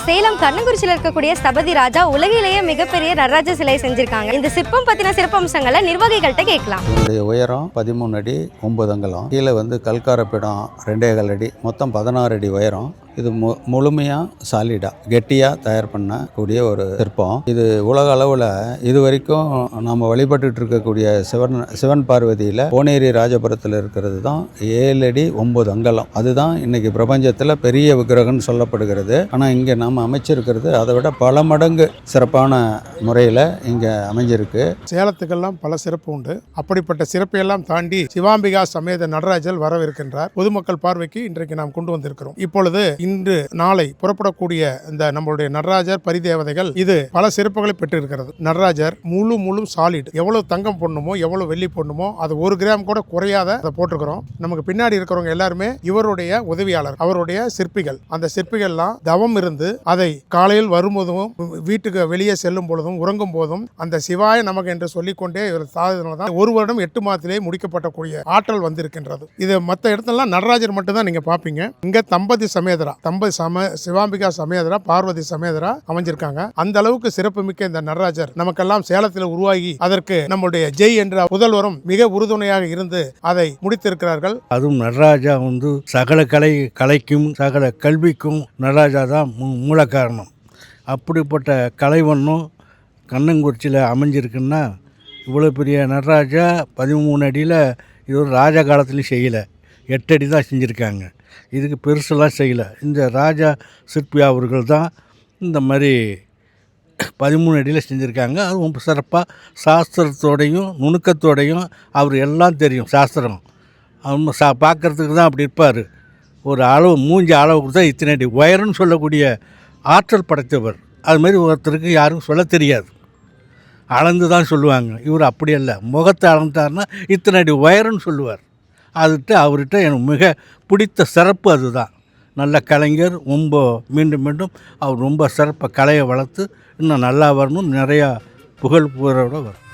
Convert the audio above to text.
சேலம் கண்ணங்குறிச்சியில் இருக்கக்கூடிய ஸ்தபதி ராஜா உலகிலேயே மிகப்பெரிய நடராஜ சிலை செஞ்சிருக்காங்க. இந்த சிற்பம் பத்தின சிறப்பம்சங்களை நிர்வாகிகள்கிட்ட கேட்கலாம். இதனுடைய உயரம் 13 அடி 9 அங்குலம். கீழே கல்காரப்பிடம் 2.25 அடி, மொத்தம் 16 அடி உயரம். இது முழுமையாக சாலிடாக கெட்டியாக தயார் பண்ணக்கூடிய ஒரு சிற்பம். இது உலக அளவில் இது வரைக்கும் நம்ம வழிபட்டு இருக்கக்கூடிய சிவன் பார்வதியில் கோனேரி ராஜபுரத்தில் இருக்கிறது தான் 7 அடி 9 அங்குலம். அதுதான் இன்னைக்கு பிரபஞ்சத்தில் பெரிய விக்கிரகம்னு சொல்லப்படுகிறது. ஆனால் இங்கே நம்ம அமைச்சிருக்கிறது அதை விட பல மடங்கு சிறப்பான முறையில் இங்கே அமைஞ்சிருக்கு. சேலத்துக்கெல்லாம் பல சிறப்பு உண்டு. அப்படிப்பட்ட சிறப்பையெல்லாம் தாண்டி சிவாம்பிகா சமேத நடராஜர் வரவிருக்கின்றார். பொதுமக்கள் பார்வைக்கு இன்றைக்கு நாம் கொண்டு வந்திருக்கிறோம். இப்பொழுது இன்று நாளை புறப்படக்கூடிய இந்த நம்மளுடைய நடராஜர் பரிதேவதைகள் இது பல சிறப்புகளை பெற்றிருக்கிறது. நடராஜர் முழு சாலிட். எவ்வளவு தங்கம் போடணுமோ எவ்வளவு வெள்ளி போடணுமோ அது 1 கிராம் கூட குறையாத அதை போட்டிருக்கிறோம். நமக்கு பின்னாடி இருக்கிறவங்க எல்லாருமே இவருடைய உதவியாளர், அவருடைய சிற்பிகள். அந்த சிற்பிகள்லாம் தவம் இருந்து அதை காலையில் வரும்போதும் வீட்டுக்கு வெளியே செல்லும் பொழுதும் உறங்கும் போதும் அந்த சிவாய நமக்கு என்று சொல்லிக்கொண்டே இவர் சாதனை 1 வருடம் 8 மாதத்திலே முடிக்கப்பட்டக்கூடிய ஆற்றல் வந்திருக்கின்றது. இது மற்ற இடத்துலலாம் நடராஜர் மட்டும்தான் நீங்க பாப்பீங்க. இங்க தம்பதி சமேதரா சிவாம்பிகா சமேதரா பார்வதி சமேதரா அமைஞ்சிருக்காங்க. அந்த அளவுக்கு சிறப்பு மிக்க இந்த நடராஜர் நமக்கெல்லாம் சேலத்தில் உருவாகி அதற்கு நம்முடைய ஜெய் என்ற முதல்வரும் மிக உறுதுணையாக இருந்து அதை முடித்திருக்கிறார்கள். அதுவும் நடராஜா சகல கலைக்கும் சகல கல்விக்கும் நடராஜா தான் மூல காரணம். அப்படிப்பட்ட கலைவண்ணம் கண்ணங்குறிச்சியில் அமைஞ்சிருக்குன்னா இவ்வளோ பெரிய நடராஜா 13 அடியில் இது ஒரு ராஜா காலத்துலையும் செய்யலை, 8 அடி தான் செஞ்சுருக்காங்க. இதுக்கு பெருசெல்லாம் செய்யலை. இந்த ராஜா சிற்பி அவர்கள் தான் இந்த மாதிரி 13 அடியில் செஞ்சுருக்காங்க. அது ரொம்ப சிறப்பாக சாஸ்திரத்தோடையும் நுணுக்கத்தோடையும் அவர் எல்லாம் தெரியும். சாஸ்திரம் அவங்க பார்க்குறதுக்கு தான் அப்படி இருப்பார். ஒரு அளவு மூஞ்சி அளவுக்கு தான் இத்தனை அடி உயரம்னு சொல்லக்கூடிய ஆற்றல் படைத்தவர். அதுமாரி ஒருத்தருக்கு யாருக்கும் சொல்ல தெரியாது, அளந்து தான் சொல்லுவாங்க. இவர் அப்படி இல்லை, முகத்தை அளந்தார்னா இத்தனை அடி உயரம்னு சொல்லுவார். அதுகிட்ட அவர்கிட்ட எனக்கு மிக பிடித்த சிறப்பு அதுதான். நல்ல கலைஞர். ரொம்ப மீண்டும் அவர் ரொம்ப சிறப்பாக கலையை வளர்த்து இன்னும் நல்லா வரணும், நிறையா புகழ் புகழோடு வரும்.